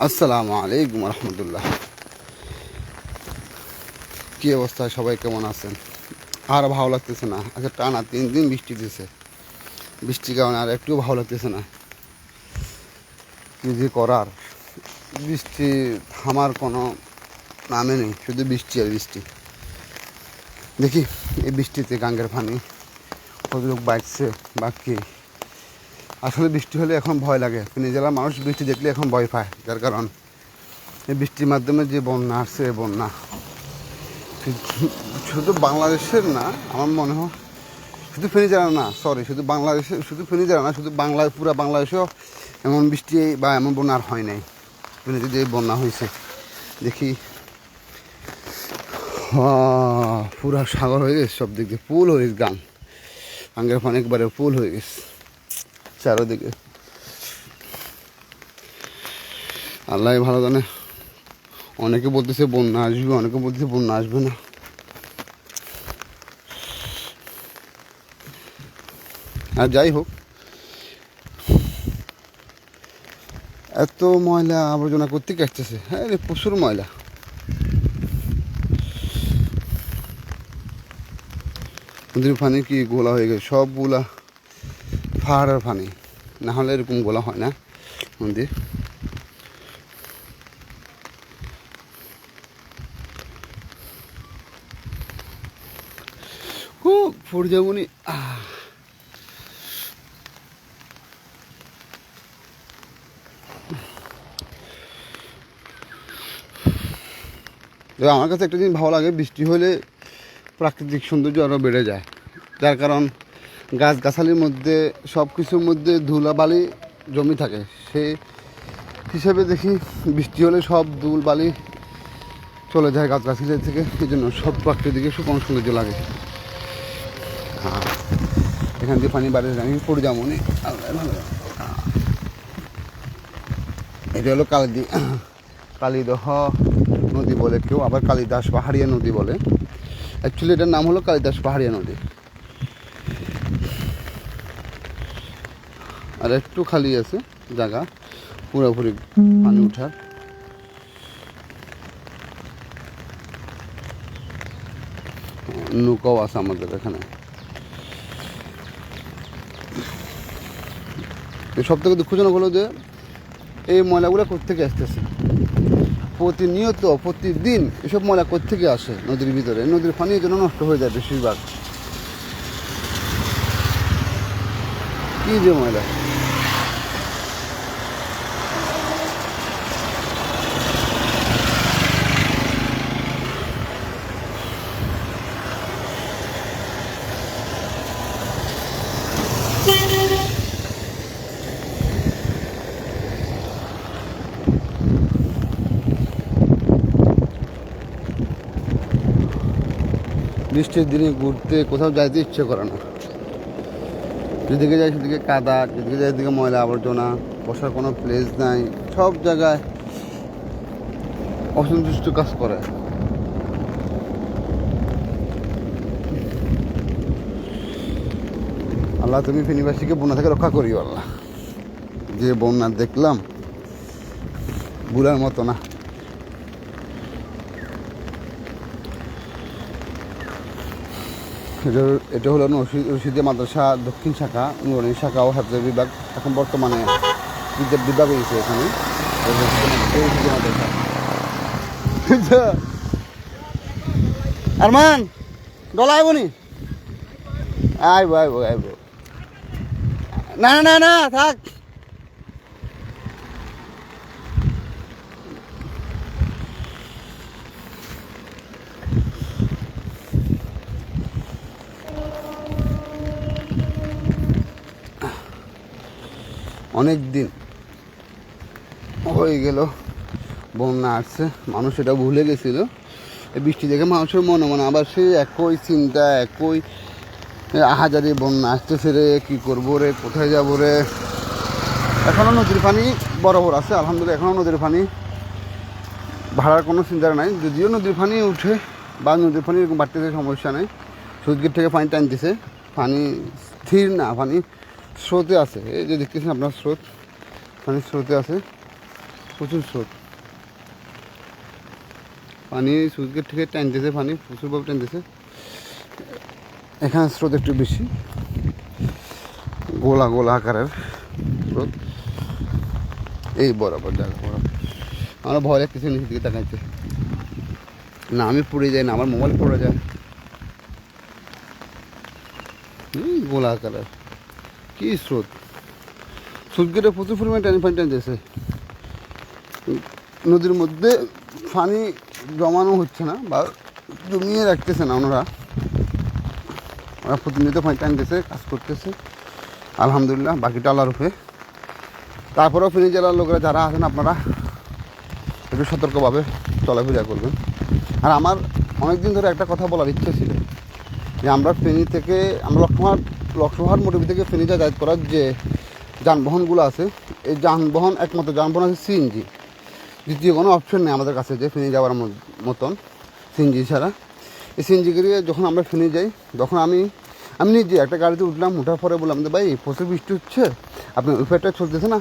আসসালামু আলাইকুম রহমতুল্লাহ। কী অবস্থা, সবাই কেমন আছেন? আর ভালো লাগতেছে না। আচ্ছা, টানা 3 দিন বৃষ্টি দিয়েছে। বৃষ্টির কারণে আর একটু ভালো লাগতেছে না। কী যে করার, বৃষ্টি থামার কোনো নামে নেই, শুধু বৃষ্টি আর বৃষ্টি। দেখি এই বৃষ্টিতে গাঙ্গের পানি কত লোক বাঁচছে বা কী। আসলে বৃষ্টি হলে এখন ভয় লাগে। ফেনী জেলার মানুষ বৃষ্টি দেখলে এখন ভয় পায়, যার কারণ এই বৃষ্টির মাধ্যমে যে বন্যা আসছে, বন্যা শুধু বাংলাদেশের না, আমার মনে হয় শুধু ফেনী জেলা না, শুধু বাংলাদেশের, শুধু ফেনী জেলা না, শুধু পুরা বাংলাদেশেও এমন বৃষ্টি বা এমন বন্যা আর হয় নাই। ফেনীতে যে বন্যা হয়েছে, দেখি পুরা সাগর হয়ে গেছে, সব দিক দিয়ে পুল হয়ে গেছে। গাঙ্গের পানি একবারে পুল হয়ে গেছে চারোদিকে। আল্লাহ ভালো জানে। অনেকে বলতেছে বন্যা আসবে, অনেকে বলতেছে বন্যা আসবে না। আর যাই হোক, এত ময়লা আবর্জনা করতে আসতেছে। হ্যাঁ রে, প্রচুর ময়লা। নদীর পানি কি গোলা হয়ে গেছে, সবগুলা পাহাড়ের পানি। না হলে এরকম গোলা হয় না নদী। খুব পর্যামনি। আমার কাছে একটা জিনিস ভালো লাগে, বৃষ্টি হলে প্রাকৃতিক সৌন্দর্য আরও বেড়ে যায়। যার কারণ গাছগাছালির মধ্যে সব কিছুর মধ্যে ধুলাবালি জমি থাকে, সেই হিসেবে দেখি বৃষ্টি হলে সব ধুল বালি চলে যায় গাছগাছালি থেকে। এই জন্য সব প্রাকৃতিক সুকোণ সৌন্দর্য লাগে। এখান দিয়ে পানি বাড়ি আমি পড়ে যাবো নি। এটা হলো কালিদহ নদী বলে কেউ, আবার কালিদাস পাহাড়িয়া নদী বলে। অ্যাকচুয়ালি এটার নাম হলো কালিদাস পাহাড়িয়া নদী। আর একটু খালি আছে জায়গা পুরোপুরি পানি উঠার। নৌকাও আছে আমাদের এখানে। সব থেকে দুঃখজনক হলো যে এই ময়লাগুলো কোত্থেকে আসতেছে প্রতিনিয়ত, প্রতিদিন এসব ময়লা কোত্থেকে আসে নদীর ভিতরে। নদীর পানি এই জন্য নষ্ট হয়ে যায় বেশিরভাগ। কী যে ময়লা। বৃষ্টির দিনে ঘুরতে কোথাও যাইতে ইচ্ছে করে না। যেদিকে যাই সেদিকে কাদা, যেদিকে যাই সেদিকে ময়লা আবর্জনা, বসার কোনো প্লেস নাই। সব জায়গায় অসন্তুষ্ট কাজ করে। আল্লাহ তুমি ফেনীবাসীকে বন্যা থেকে রক্ষা করিও আল্লাহ। যে বন্যা দেখলাম বুড়ার মতো না। এটা হলো রশিদিয়া মাদ্রাসা দক্ষিণ শাখা, নুরানি শাখা ও হাফিজ বিভাগ। এখন বর্তমানে বিভাগ হয়েছে এখানে রশিদিয়া মাদ্রাসা। আরমান ডলা আইব নি? আইব আইব আইব। না না না থাক। অনেক দিন হয়ে গেল বন্যা আসছে, মানুষ এটা ভুলে গেছিল। এই বৃষ্টি দেখে মানুষের মনে মনে আবার সেই একই চিন্তা, একই আহাজারি, বন্যা আসতেছে রে, কী করবো রে, কোথায় যাবো রে। এখনও নদীর পানি বরাবর আছে আলহামদুলিল্লাহ। এখনও নদীর পানি ভাড়ার কোনো চিন্তা নাই। যদিও নদীর পানি উঠে বা নদীর পানি এরকম বাড়তেছে, সমস্যা নেই। সুইচগেট থেকে পানি টানতেছে, পানি স্থির না, পানি স্রোতে আছে। এই যে দেখতেছেন আপনার স্রোত, পানির স্রোতে আছে। প্রচুর স্রোত, পানি সুইচ গেট থেকে টানতেছে, পানি প্রচুরভাবে টানতেছে। এখানে স্রোত একটু বেশি, গোলা গোলা আকারের স্রোত, এই বরাবর জায়গা বরাবর। আমরা ভয় লাগতেছে নিচের দিকে তাকাইতে, না আমি পড়ে যাই না, আমার মোবাইল পড়ে যায়। গোলা আকারের কি স্রোত, সুইচ গেটে প্রচুর পরিমাণে পানি টানতেছে। নদীর মধ্যে পানি জমানো হচ্ছে না বা জমিয়ে রাখতেছে না ওনারা প্রতিনিয়ত পানি টানতেছে, কাজ করতেছে। আলহামদুলিল্লাহ, বাকিটা আল্লাহর উপরে। তারপরেও ফেনী জেলার লোকেরা যারা আছেন আপনারা একটু সতর্কভাবে চলাফেরা করবেন। আর আমার অনেক দিন ধরে একটা কথা বলার ইচ্ছে ছিল যে আমরা ফেনী থেকে, আমরা লক্ষ্মীহাট মোটিভ থেকে ফেনী যাতায়াত করার যে যানবাহনগুলো আছে, এই যানবাহন একমাত্র যানবাহন আছে সিএনজি। দ্বিতীয় কোনো অপশন নেই আমাদের কাছে যে ফেনী যাওয়ার মতন সিএনজি ছাড়া। এই সিএনজি গিয়ে যখন আমরা ফেনী যাই, তখন আমি নিজে একটা গাড়িতে উঠলাম, ওঠার পরে বললাম যে ভাই প্রচুর বৃষ্টি হচ্ছে, আপনার উইফাইটা চলতেছে না।